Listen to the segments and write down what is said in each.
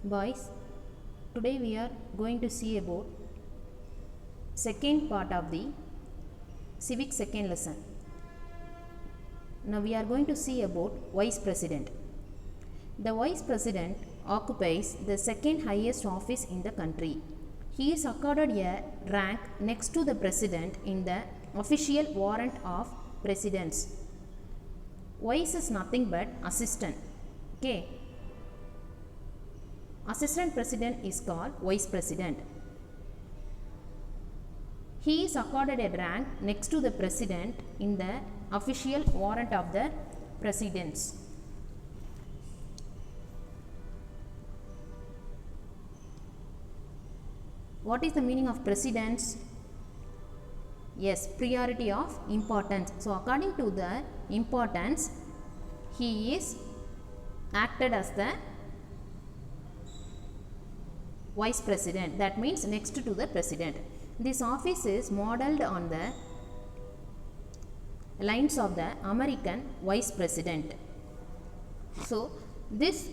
Boys, today we are going to see about second part of the civic second lesson. Now we are going to see about vice president. The vice president occupies the second highest office in the country. He is accorded a rank next to the president in the official warrant of presidents. Vice is nothing but assistant. Okay. Assistant president is called vice president. He is accorded a rank next to the president in the official warrant of the presidents. What is the meaning of presidents? Yes, priority of importance. So according to the importance, he is acted as the vice president, that means next to the president. This office is modeled on the lines of the American vice president. So this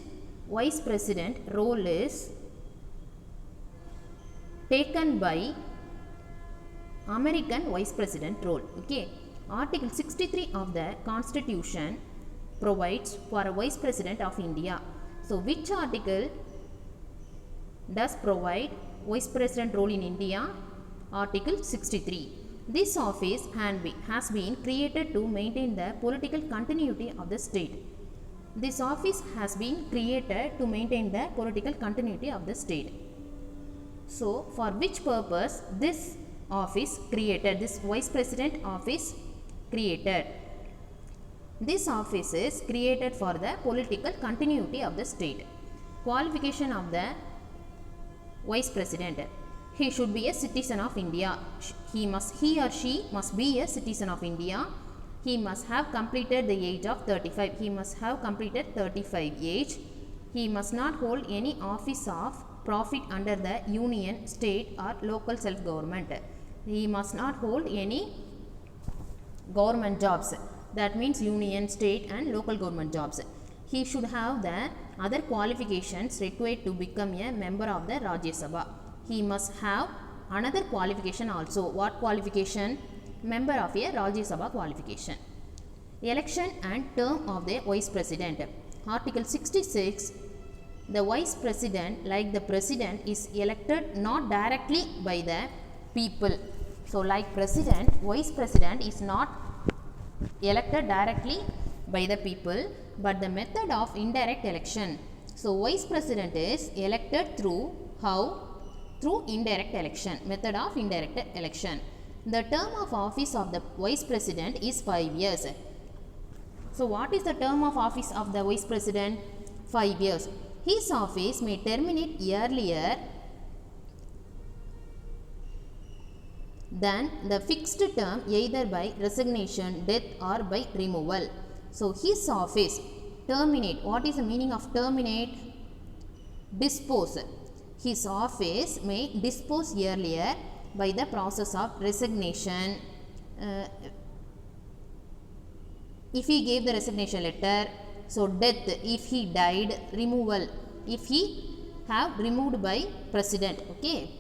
vice president role is taken by American vice president role. Okay. Article 63 of the Constitution provides for a vice president of India. So which article does provide vice president role in India? Article 63. This office has been created to maintain the political continuity of the state. This office has been created to maintain the political continuity of the state. So for which purpose this office created, this vice president office created? This office is created for the political continuity of the state. Qualification of the vice president: he should be a citizen of India. He or she must be a citizen of India. He must have completed the age of 35. He must have completed 35 age. He must not hold any office of profit under the union, state or local self-government. He must not hold any government jobs. That means union, state and local government jobs. He should have the other qualifications required to become a member of the Rajya Sabha. He must have another qualification also. What qualification? Member of a Rajya Sabha qualification. Election and term of the vice president. Article 66. The vice president, like the president, is elected not directly by the people. So like president, vice president is not elected directly by the people, but the method of indirect election. So vice president is elected through how? Through indirect election, method of indirect election. The term of office of the vice president is 5 years. So what is the term of office of the vice president? 5 years. His office may terminate earlier than the fixed term, either by resignation, death or by removal. So his office terminate. What is the meaning of terminate? Dispose. His office may dispose earlier by the process of resignation. If he gave the resignation letter, so death if he died, removal if he have removed by president. Okay.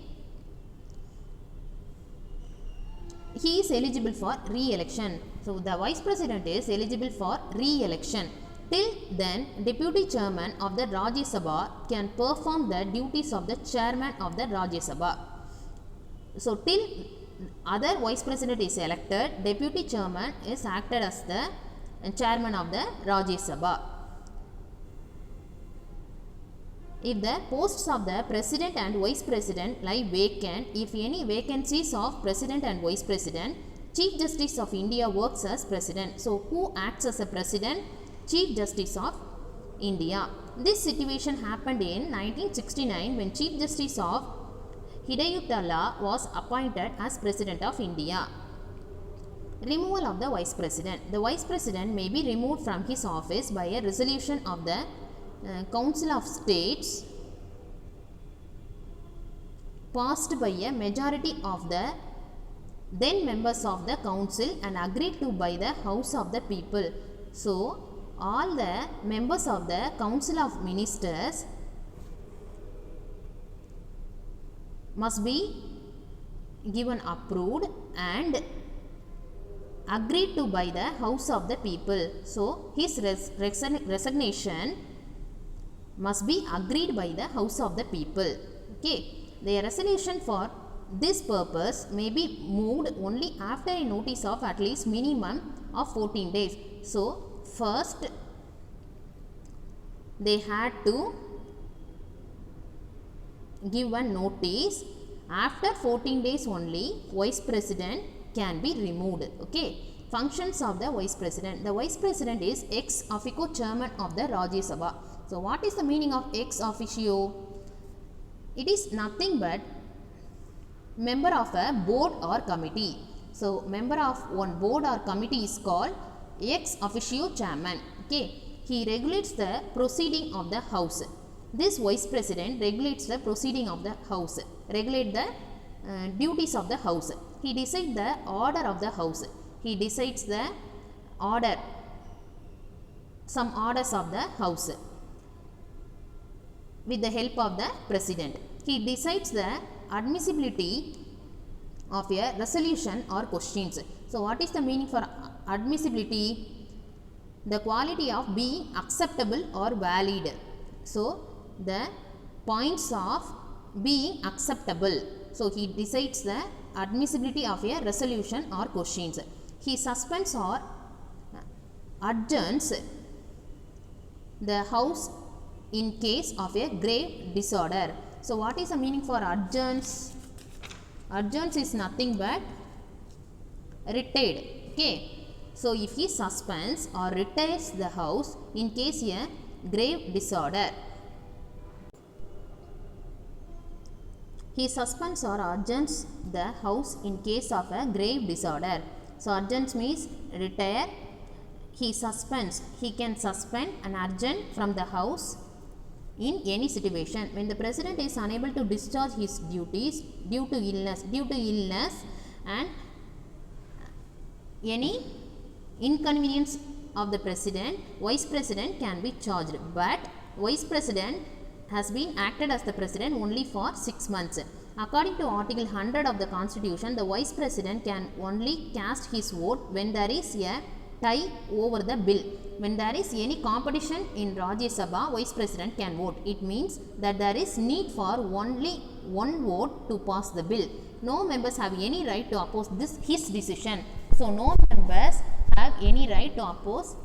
He is eligible for re-election. So the vice president is eligible for re-election. Till then, deputy chairman of the Rajya Sabha can perform the duties of the chairman of the Rajya Sabha. So till other vice president is elected, deputy chairman is acted as the chairman of the Rajya Sabha. If the posts of the president and vice president lie vacant, if any vacancies of president and vice president, Chief Justice of India works as president. So who acts as a president? Chief Justice of India. This situation happened in 1969 when Chief Justice of Hidayatullah was appointed as President of India. Removal of the vice president. The vice president may be removed from his office by a resolution of the Council of States passed by a majority of the then members of the council and agreed to by the House of the People. So all the members of the Council of Ministers must be given approved and agreed to by the House of the People. So his resignation must be agreed by the House of the People. Okay, the resolution for this purpose may be moved only after a notice of at least minimum of 14 days. So first they had to give one notice. After 14 days only vice president can be removed. Okay, functions of the vice president. The vice president is ex officio chairman of the Rajya Sabha. So what is the meaning of ex officio? It is nothing but member of a board or committee. So member of one board or committee is called ex officio chairman. Okay, he regulates the proceeding of the house. This vice president regulates the proceeding of the house, regulate the duties of the house. He decides the order of the house. He decides the order, some orders of the house with the help of the president. He decides the admissibility of a resolution or questions. So what is the meaning for admissibility? The quality of being acceptable or valid. So the points of being acceptable. So he decides the admissibility of a resolution or questions. He suspends or adjourns the house in case of a grave disorder. So what is the meaning for adjourns? Adjourns is nothing but retired. Okay, so if he suspends or retires the house in case a grave disorder, he suspends or adjourns the house in case of a grave disorder. So adjourns means retire. He suspends, he can suspend and adjourn from the house in any situation when the president is unable to discharge his duties due to illness and any inconvenience of the president, vice president can be charged. But vice president has been acted as the president only for 6 months. According to Article 100 of the Constitution, the vice president can only cast his vote when there is a tie over the bill. When there is any competition in Rajya Sabha, vice president can vote. It means that there is need for only one vote to pass the bill. No members have any right to oppose his decision. So no members have any right to oppose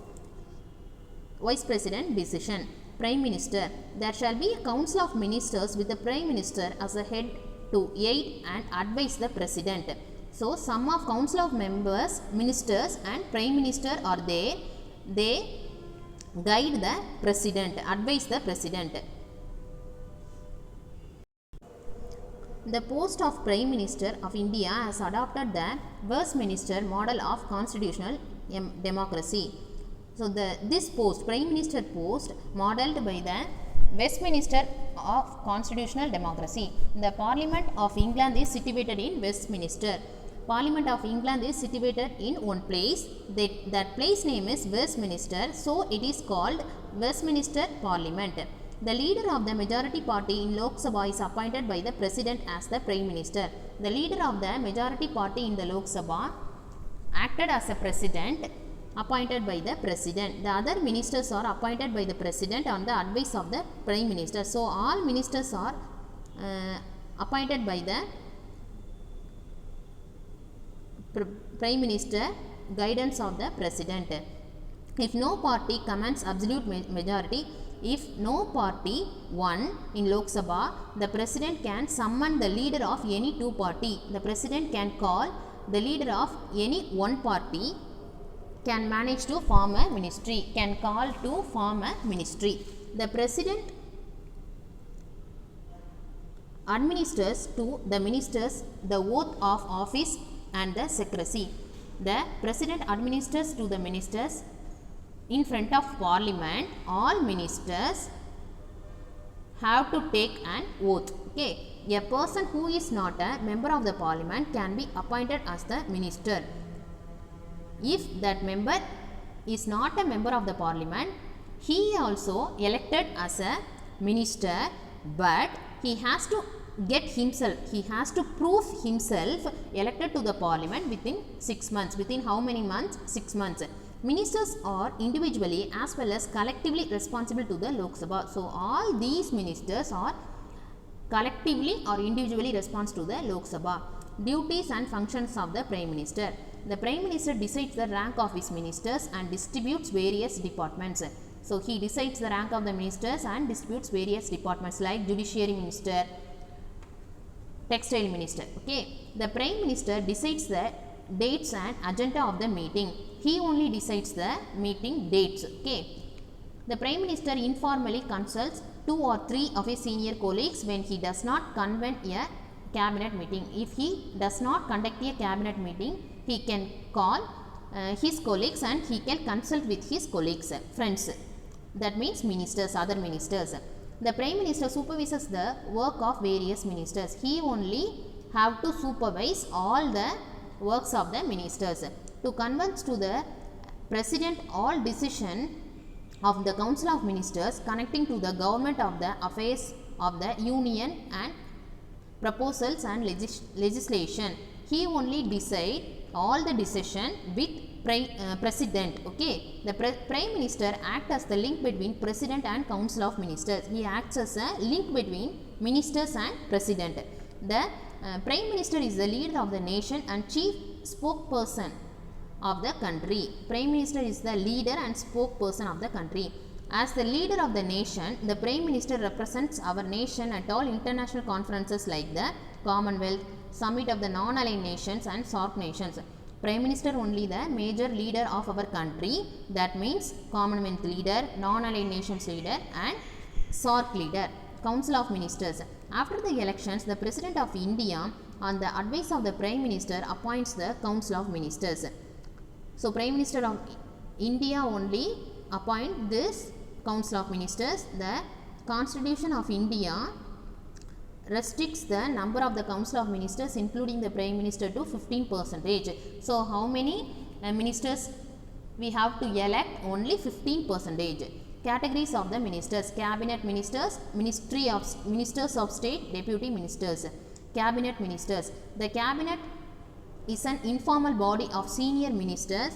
vice president decision. Prime Minister. There shall be a council of ministers with the Prime Minister as a head to aid and advise the President. So some of council of members, ministers and Prime Minister are there. They guide the President, advise the President. The post of Prime Minister of India has adopted the Westminster model of constitutional democracy. So this post, Prime Minister post, modelled by the Westminster of constitutional democracy. The Parliament of England is situated in Westminster. Parliament of England is situated in one place. That place name is Westminster. So it is called Westminster Parliament. The leader of the majority party in Lok Sabha is appointed by the President as the Prime Minister. The leader of the majority party in the Lok Sabha acted as a President appointed by the President. The other ministers are appointed by the President on the advice of the Prime Minister. So all ministers are appointed by the Prime Minister, guidance of the President. If no party commands absolute majority, if no party won in Lok Sabha, the President can summon the leader of any two party. The President can call the leader of any one party, can manage to form a ministry, can call to form a ministry. The President administers to the ministers the oath of office and the secrecy. The President administers to the ministers in front of Parliament. All ministers have to take an oath. Okay, a person who is not a member of the Parliament can be appointed as the minister. If that member is not a member of the Parliament, he also elected as a minister, but he has to get himself, he has to prove himself elected to the parliament within 6 months. Within how many months? 6 months. Ministers are individually as well as collectively responsible to the Lok Sabha. So all these ministers are collectively or individually responsible to the Lok Sabha. Duties and functions of the Prime Minister. The Prime Minister decides the rank of his ministers and distributes various departments. So he decides the rank of the ministers and distributes various departments like Judiciary Minister, Textile Minister. Okay, the Prime Minister decides the dates and agenda of the meeting. He only decides the meeting dates. Okay, the Prime Minister informally consults 2 or 3 of his senior colleagues when he does not convene a cabinet meeting. If he does not conduct a cabinet meeting, he can call his colleagues and he can consult with his colleagues, friends. That means ministers, other ministers. The Prime Minister supervises the work of various ministers. He only have to supervise all the works of the ministers. To convey to the President all decision of the Council of Ministers connecting to the government of the affairs of the Union and proposals and legislation. He only decide all the decision with President. Okay, the Prime Minister acts as the link between President and Council of Ministers. He acts as a link between ministers and President. The Prime Minister is the leader of the nation and chief spokesperson of the country. Prime Minister is the leader and spokesperson of the country. As the leader of the nation, the Prime Minister represents our nation at all international conferences like the Commonwealth, Summit of the Non-Aligned Nations and SAARC nations. Prime Minister only the major leader of our country. That means Commonwealth leader, Non-Aligned Nations leader and SAARC leader. Council of Ministers. After the elections, the President of India on the advice of the Prime Minister appoints the Council of Ministers. So Prime Minister of India only appoint this Council of Ministers. The Constitution of India restricts the number of the Council of Ministers including the Prime Minister to 15%. So how many ministers we have to elect? Only 15%. Categories of the ministers: Cabinet Ministers, Ministers of State, Deputy Ministers. Cabinet Ministers. The Cabinet is an informal body of senior ministers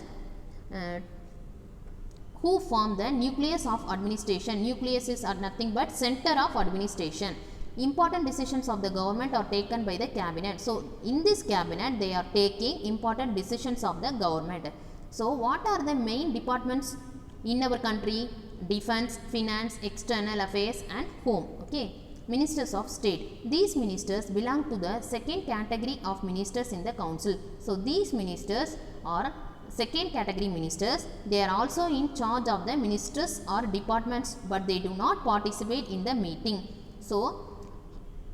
who form the nucleus of administration. Nucleus is nothing but center of administration. Important decisions of the government are taken by the cabinet. So in this cabinet they are taking important decisions of the government. So what are the main departments in our country? Defense, finance, external affairs and home. Okay, ministers of state. These ministers belong to the second category of ministers in the council. So these ministers are second category ministers. They are also in charge of the ministers or departments, but they do not participate in the meeting. So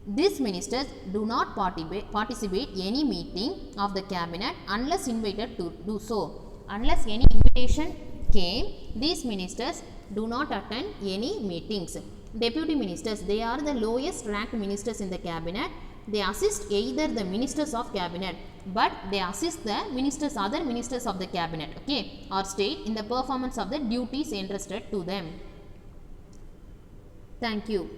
these ministers do not participate any meeting of the cabinet unless invited to do so. Unless any invitation came, these ministers do not attend any meetings. Deputy ministers, they are the lowest ranked ministers in the cabinet. They assist either the ministers of cabinet, but they assist the ministers, other ministers of the cabinet, okay, or state in the performance of the duties entrusted to them. Thank you.